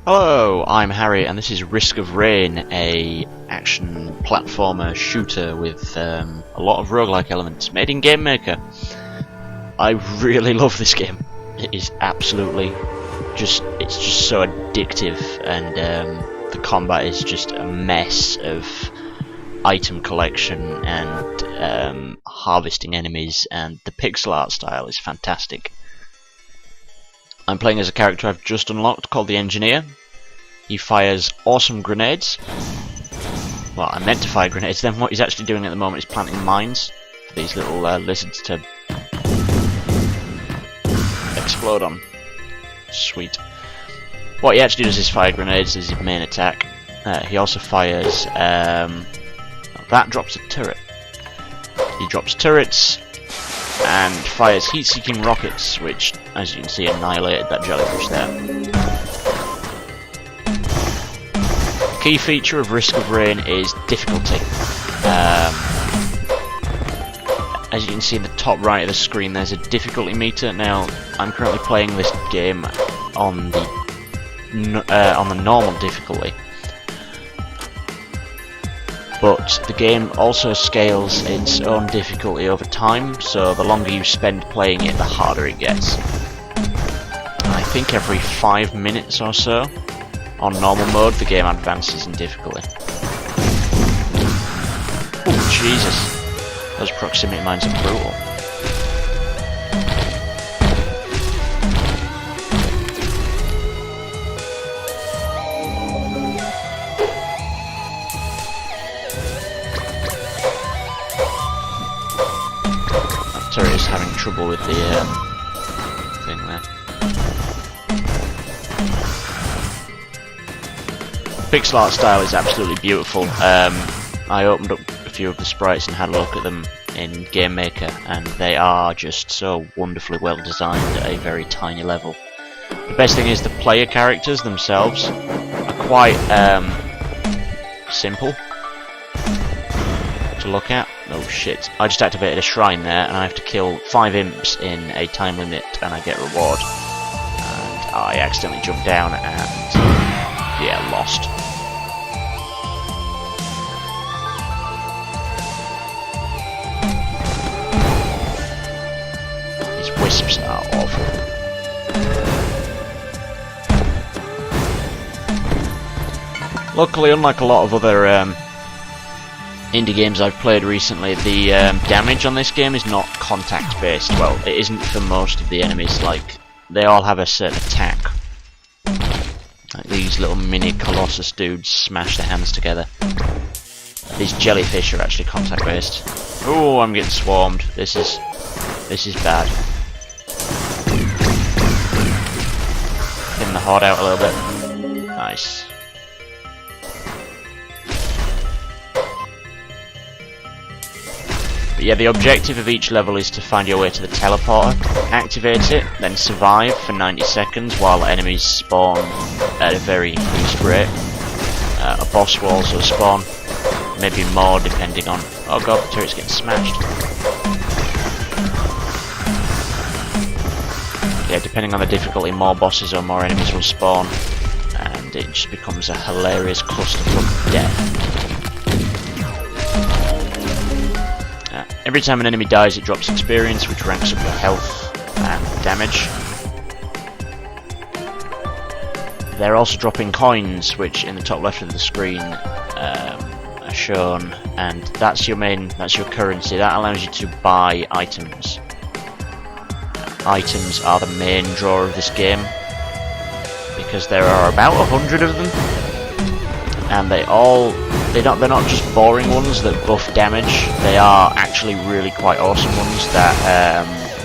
Hello, I'm Harry, and this is Risk of Rain, a action platformer shooter with a lot of roguelike elements, made in Game Maker. I really love this game. It is absolutely it's just so addictive, and the combat is just a mess of item collection and harvesting enemies, and the pixel art style is fantastic. I'm playing as a character I've just unlocked called the Engineer. He fires awesome grenades. Well, I meant to fire grenades, then what he's actually doing at the moment is planting mines for these little lizards to explode on. Sweet. What he actually does is fire grenades as his main attack. He also fires... that drops a turret. He drops turrets and fires heat-seeking rockets, which, as you can see, annihilated that jellyfish there. Key feature of Risk of Rain is difficulty. As you can see in the top right of the screen, there's a difficulty meter. Now, I'm currently playing this game on the normal difficulty, but the game also scales its own difficulty over time, so the longer you spend playing it, the harder it gets. I think every 5 minutes or so, on normal mode, the game advances in difficulty. Oh Jesus, those proximity mines are brutal. Turret is having trouble with the thing there. The pixel art style is absolutely beautiful. I opened up a few of the sprites and had a look at them in Game Maker, and they are just so wonderfully well designed at a very tiny level. The best thing is the player characters themselves are quite simple to look at. Oh shit, I just activated a shrine there, and I have to kill 5 imps in a time limit and I get reward. And I accidentally jumped down and, yeah, lost. These wisps are awful. Luckily, unlike a lot of other indie games I've played recently, the damage on this game is not contact based. Well, it isn't for most of the enemies. Like, they all have a certain attack. Like these little mini colossus dudes smash their hands together. These jellyfish are actually contact based. Oh, I'm getting swarmed. This is bad. Thin the horde out a little bit. Nice. But yeah, the objective of each level is to find your way to the teleporter, activate it, then survive for 90 seconds while enemies spawn at a very increased rate. A boss will also spawn, maybe more depending on... Oh god, the turret's getting smashed. Yeah, depending on the difficulty, more bosses or more enemies will spawn, and it just becomes a hilarious clusterfuck of death. Every time an enemy dies, it drops experience, which ranks up the health and damage. They're also dropping coins, which in the top left of the screen are shown, and that's your currency. That allows you to buy items. Items are the main draw of this game, because there are about 100 of them, and they're not just boring ones that buff damage, they are actually really quite awesome ones that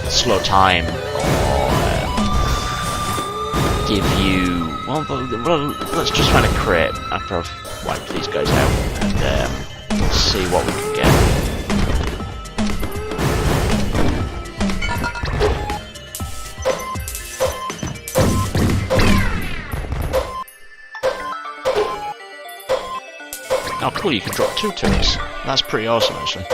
slow time or give you... Well, let's just find a crate after I've wiped these guys out and see what we can get. Oh cool, you can drop 2 turrets. That's pretty awesome actually.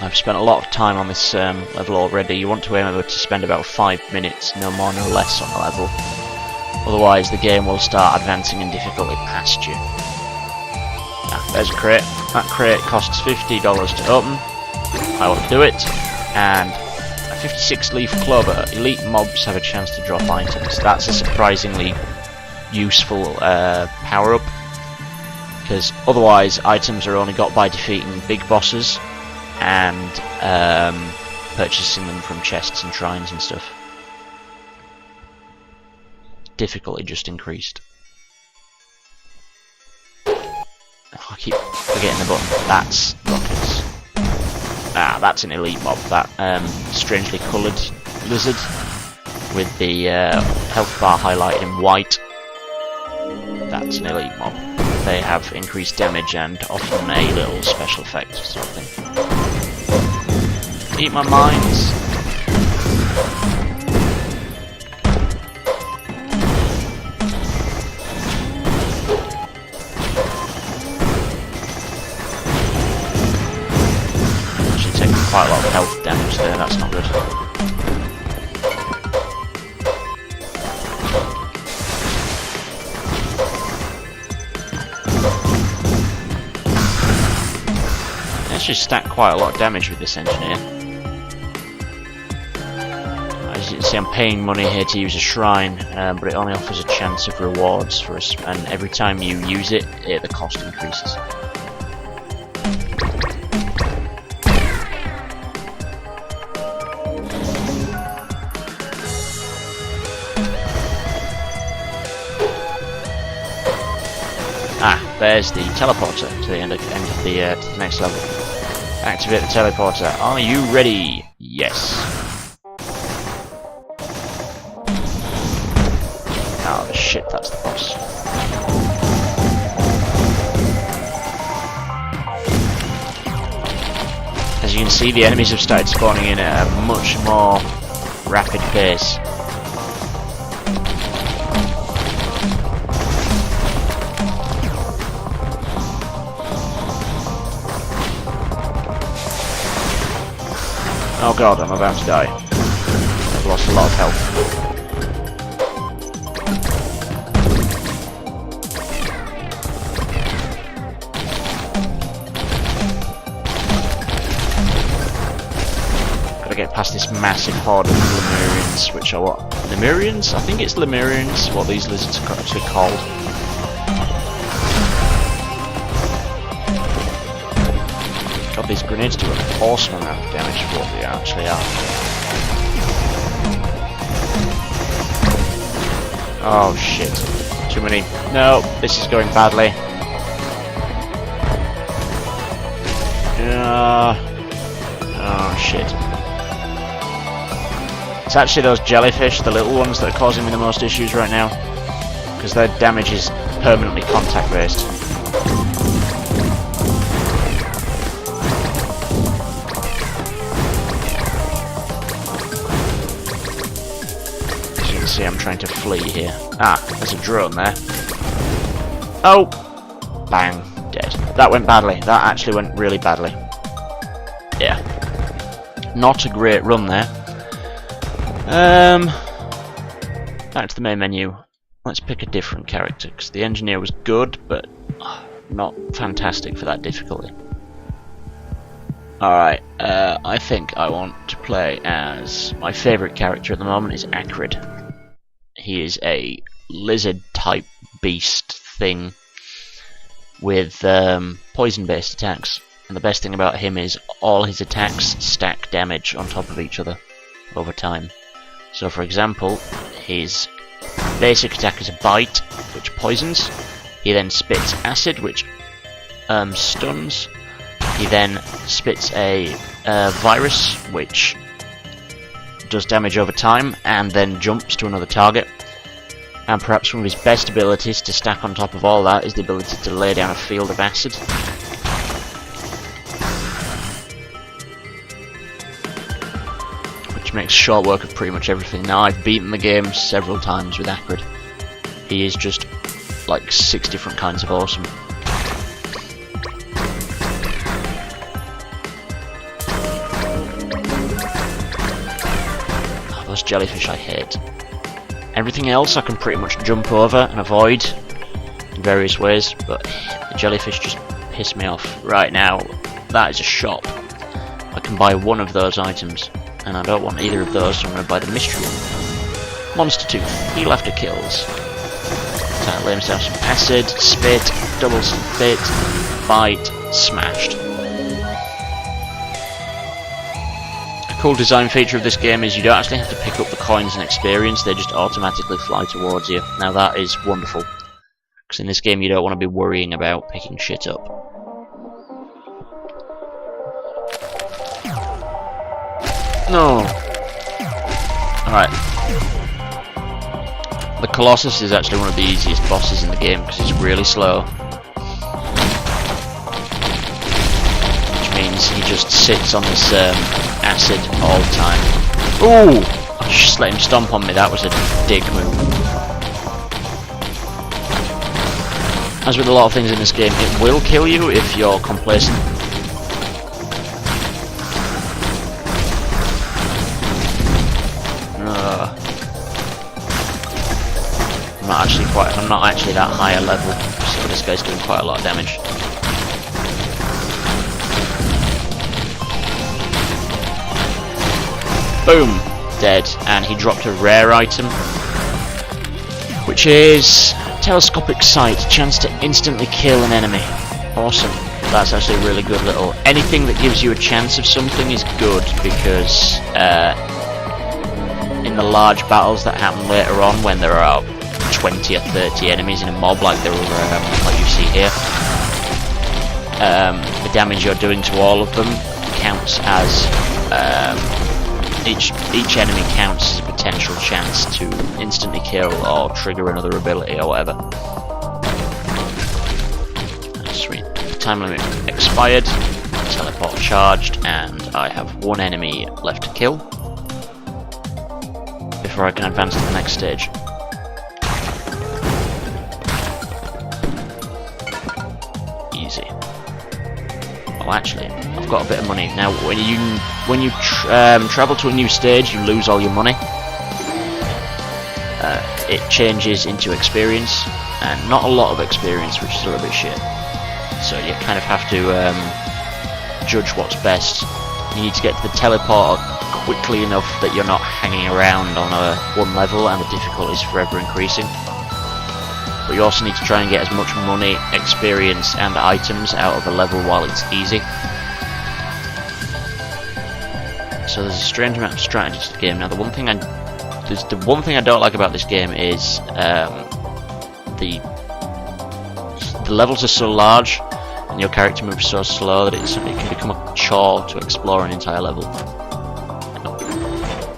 I've spent a lot of time on this level already. You want to aim to spend about 5 minutes, no more no less, on the level. Otherwise the game will start advancing in difficulty past you. Ah, there's a crate. That crate costs $50 to open. I will do it. And a 56 leaf clover. Elite mobs have a chance to drop items. That's a surprisingly useful power-up. Because otherwise items are only got by defeating big bosses and purchasing them from chests and shrines and stuff. Difficulty just increased. I keep forgetting the button. That's rockets. Ah, that's an elite mob. That strangely coloured lizard with the health bar highlighted in white. That's an elite mob. They have increased damage and often a little special effect sort of thing. Eat my mines. Actually taking quite a lot of health damage there, that's not good. Actually stack quite a lot of damage with this engineer. As you can see, I'm paying money here to use a shrine, but it only offers a chance of rewards for us, and every time you use it, the cost increases. Ah, there's the teleporter to the end of the next level. Activate the teleporter. Are you ready? Yes. Oh shit, that's the boss. As you can see, the enemies have started spawning in at a much more rapid pace. Oh god, I'm about to die. I've lost a lot of health. Gotta get past this massive horde of Lemurians, which are what? Lemurians? I think it's Lemurians, what these lizards are actually called. God, these grenades do an awesome amount of damage for what they actually are. Oh shit. Too many. No, this is going badly. Oh shit. It's actually those jellyfish, the little ones, that are causing me the most issues right now. Because their damage is permanently contact based. See, I'm trying to flee here. Ah, there's a drone there. Oh! Bang. Dead. That went badly. That actually went really badly. Yeah. Not a great run there. Back to the main menu. Let's pick a different character, because the engineer was good, but not fantastic for that difficulty. Alright, I think I want to play as... My favourite character at the moment is Acrid. He is a lizard-type beast thing with poison-based attacks. And the best thing about him is all his attacks stack damage on top of each other over time. So for example, his basic attack is a bite, which poisons. He then spits acid, which stuns. He then spits a virus, which does damage over time, and then jumps to another target. And perhaps one of his best abilities to stack on top of all that is the ability to lay down a field of acid. Which makes short work of pretty much everything. Now, I've beaten the game several times with Acrid. He is just like 6 different kinds of awesome. octopus jellyfish I hate. Everything else I can pretty much jump over and avoid in various ways, but the jellyfish just piss me off. Right now, that is a shop. I can buy one of those items, and I don't want either of those, so I'm going to buy the mystery one. Monster Tooth, heal after kills. So let himself some acid, spit, double spit, bite, smashed. A cool design feature of this game is you don't actually have to pick up the coins and experience, they just automatically fly towards you. Now that is wonderful, because in this game you don't want to be worrying about picking shit up. No! Alright. The Colossus is actually one of the easiest bosses in the game because it's really slow. Which means he just sits on this acid all the time. Ooh! I just let him stomp on me, that was a dick move. As with a lot of things in this game, it will kill you if you're complacent. I'm not actually that high a level, so this guy's doing quite a lot of damage. Boom! Dead. And he dropped a rare item, which is telescopic sight, chance to instantly kill an enemy. Awesome. That's actually a really good little... Anything that gives you a chance of something is good, because in the large battles that happen later on, when there are 20 or 30 enemies in a mob like there are, like you see here, the damage you're doing to all of them counts as each enemy counts as a potential chance to instantly kill or trigger another ability or whatever. Sweet. Time limit expired, teleport charged, and I have one enemy left to kill before I can advance to the next stage. Easy. Oh, actually, I've got a bit of money now. When you travel to a new stage, you lose all your money. It changes into experience, and not a lot of experience, which is a little bit shit. So you kind of have to judge what's best. You need to get to the teleporter quickly enough that you're not hanging around on one level and the difficulty is forever increasing. But you also need to try and get as much money, experience and items out of a level while it's easy. So there's a strange amount of strategy to the game. Now the one thing I don't like about this game is the levels are so large and your character moves so slow that it can become a chore to explore an entire level.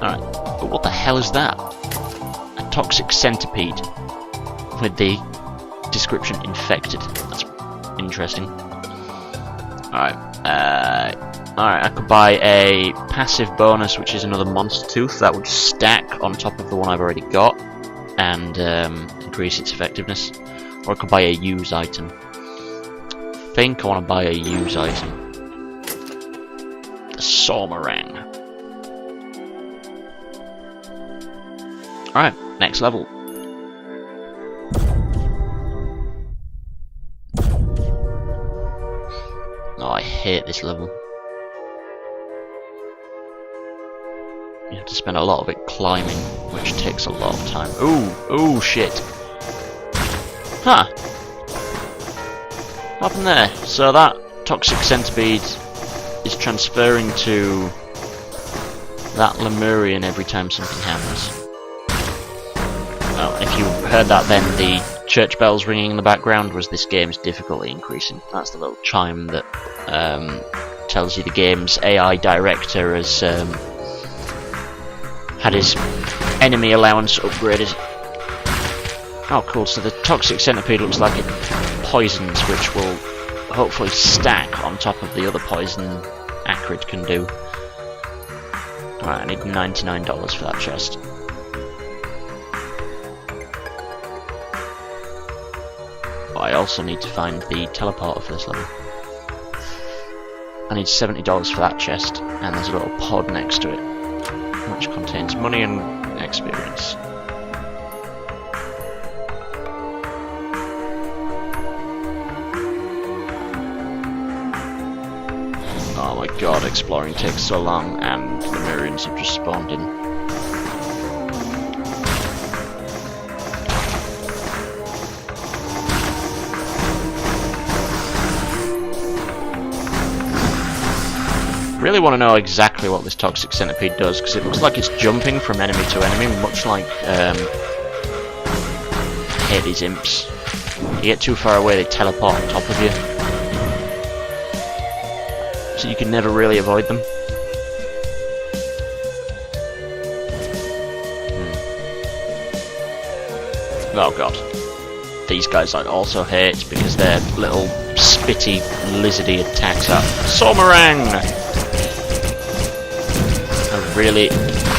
Alright, but what the hell is that? A toxic centipede with the description infected. That's interesting. Alright, I could buy a passive bonus, which is another monster tooth that would stack on top of the one I've already got and increase its effectiveness. Or I could buy a use item. I think I want to buy a use item. The Sawmarang. Alright, next level. Oh, I hate this level. You have to spend a lot of it climbing, which takes a lot of time. Ooh, shit. Huh. What happened there? So that toxic centipede is transferring to that Lemurian every time something happens. Oh, and if you heard that then, the church bells ringing in the background was this game's difficulty increasing. That's the little chime that tells you the game's AI director has had his enemy allowance upgraded. Oh cool, so the toxic centipede looks like it poisons, which will hopefully stack on top of the other poison Acrid can do. Alright, I need $99 for that chest. But I also need to find the teleporter for this level. I need $70 for that chest, and there's a little pod next to it. which contains money and experience. Oh my god, exploring takes so long, and the Lemurians have just spawned in. Really want to know exactly what this toxic centipede does, because it looks like it's jumping from enemy to enemy, much like I hate these imps. You get too far away, they teleport on top of you, so you can never really avoid them. Oh god. These guys I also hate because their little spitty, lizardy attacks are Somerang! Are really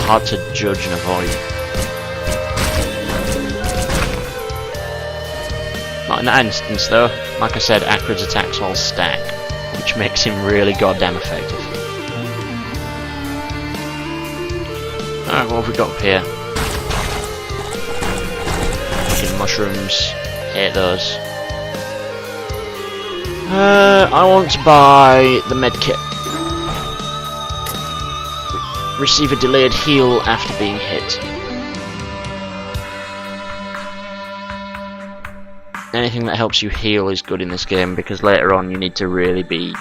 hard to judge and avoid. Not in that instance though. Like I said, Acrid's attacks all stack, which makes him really goddamn effective. Alright, what have we got up here? Fucking mushrooms. Hate those. I want to buy the medkit. Receive a delayed heal after being hit. Anything that helps you heal is good in this game, because later on you need to really be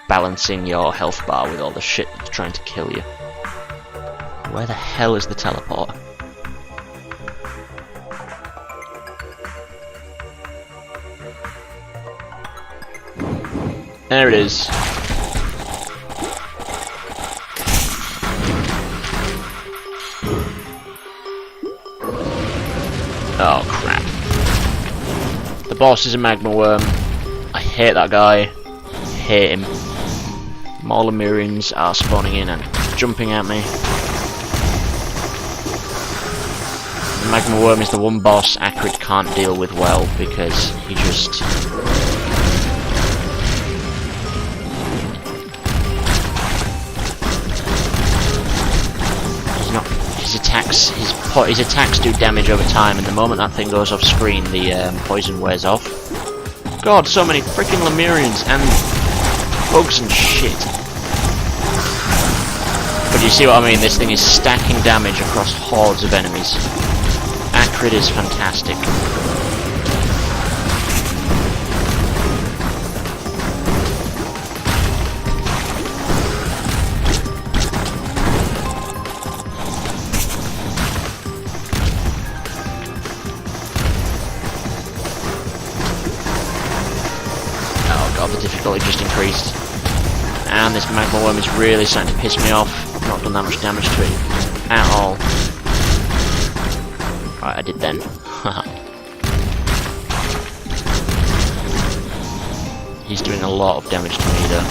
balancing your health bar with all the shit that's trying to kill you. Where the hell is the teleporter? There it is. Oh crap. The boss is a magma worm. I hate that guy. Hate him. More Lemurians are spawning in and jumping at me. The magma worm is the one boss Acrid can't deal with well, because he just... His attacks do damage over time, and the moment that thing goes off screen, the poison wears off. God, so many freaking Lemurians and bugs and shit. But you see what I mean? This thing is stacking damage across hordes of enemies. Acrid is fantastic. The difficulty just increased, and this magma worm is really starting to piss me off. I've not done that much damage to it at all. Right, I did then. He's doing a lot of damage to me though.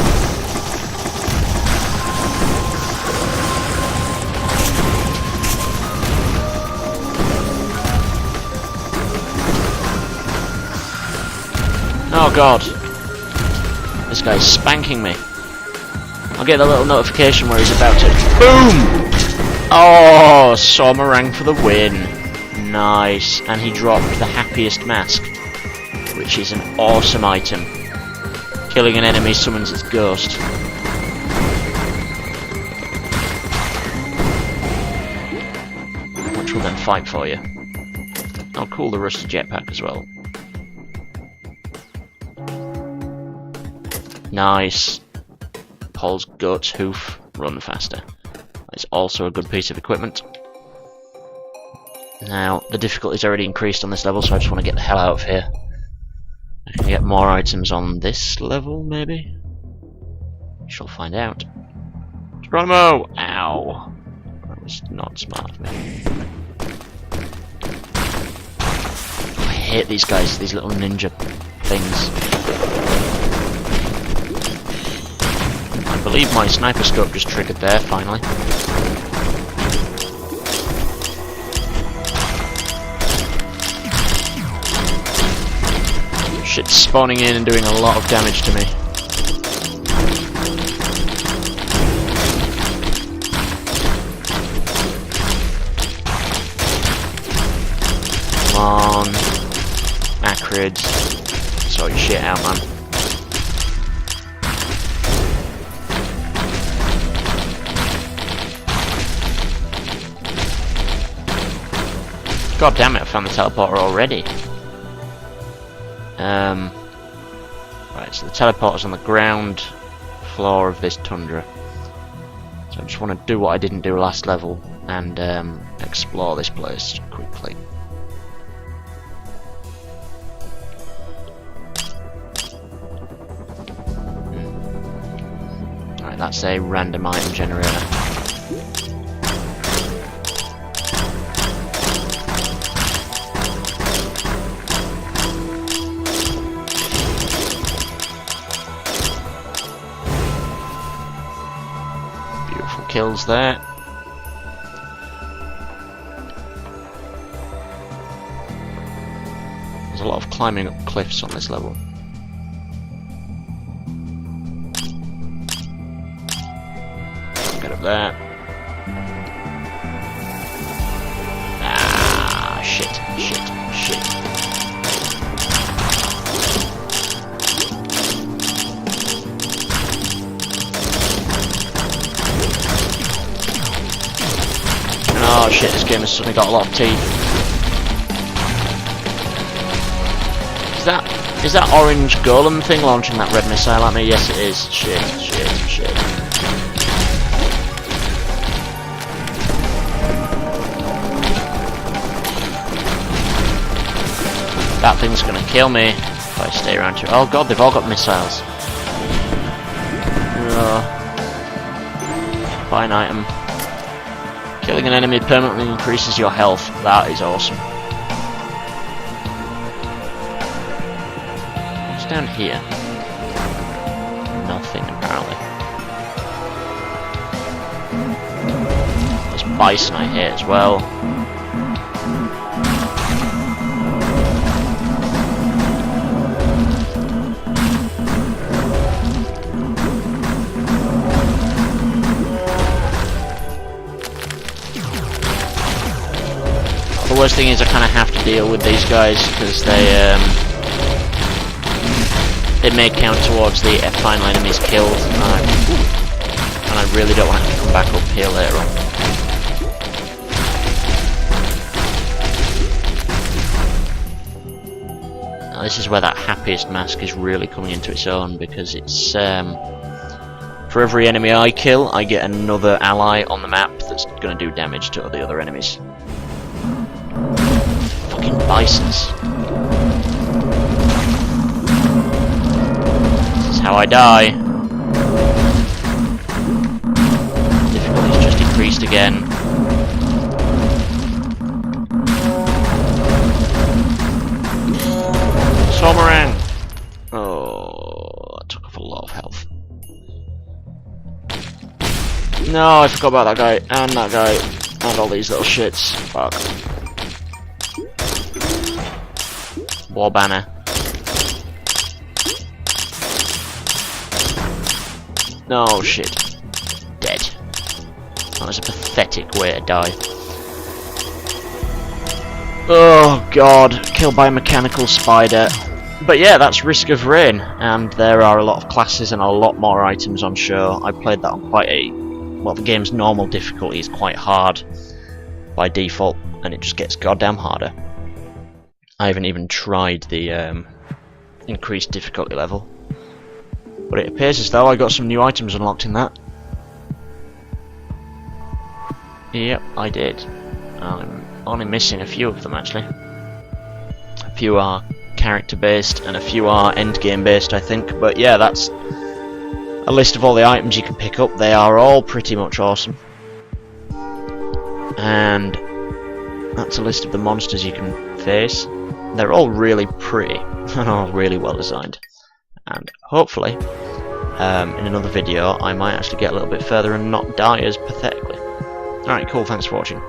Oh god. This guy's spanking me. I'll get a little notification where he's about to... BOOM! Oh, Somerang for the win. Nice. And he dropped the happiest mask, which is an awesome item. Killing an enemy summons its ghost. Which will then fight for you. Oh cool, the rusty jetpack as well. Nice. Paul's goat's hoof, run faster. It's also a good piece of equipment. Now, the difficulty's already increased on this level, so I just want to get the hell out of here. I can get more items on this level, maybe? We shall find out. Geronimo! Ow! That was not smart of me. I hate these guys, these little ninja things. I believe my sniper scope just triggered there, finally. Shit's spawning in and doing a lot of damage to me. on. Acrid. Sort your shit out, man. God damn it, I found the teleporter already. Right, so the teleporter's on the ground floor of this tundra. So I just want to do what I didn't do last level and explore this place quickly. Right, that's a random item generator. Kills there. There's a lot of climbing up cliffs on this level. Get up there. Ah, shit. Oh shit, this game has suddenly got a lot of teeth. Is that orange golem thing launching that red missile at me? Yes it is. Shit. That thing's gonna kill me if I stay around here. Oh god, they've all got missiles. Fine item. Killing an enemy permanently increases your health. That is awesome. What's down here? Nothing, apparently. There's bison I hear as well. The worst thing is I kind of have to deal with these guys because they may count towards the final enemy's killed, and I really don't want to have to come back up here later on. Now this is where that happiest mask is really coming into its own, because it's for every enemy I kill, I get another ally on the map that's going to do damage to the other enemies. Fucking bisons. This is how I die. Difficulty's just increased again. Swarmerang! Oh, that took off a lot of health. No, I forgot about that guy, and that guy, and all these little shits. Fuck. War banner. No shit. Dead. That was a pathetic way to die. Oh god, killed by a mechanical spider. But yeah, that's Risk of Rain, and there are a lot of classes and a lot more items on show. I played that on quite a... well, the game's normal difficulty is quite hard by default, and it just gets goddamn harder. I haven't even tried the increased difficulty level, but it appears as though I got some new items unlocked in that. Yep, I did. I'm only missing a few of them actually. A few are character based and a few are end game based, I think, but yeah, that's a list of all the items you can pick up. They are all pretty much awesome, and that's a list of the monsters you can face. They're all really pretty and all really well designed, and hopefully in another video I might actually get a little bit further and not die as pathetically. Alright, cool, thanks for watching.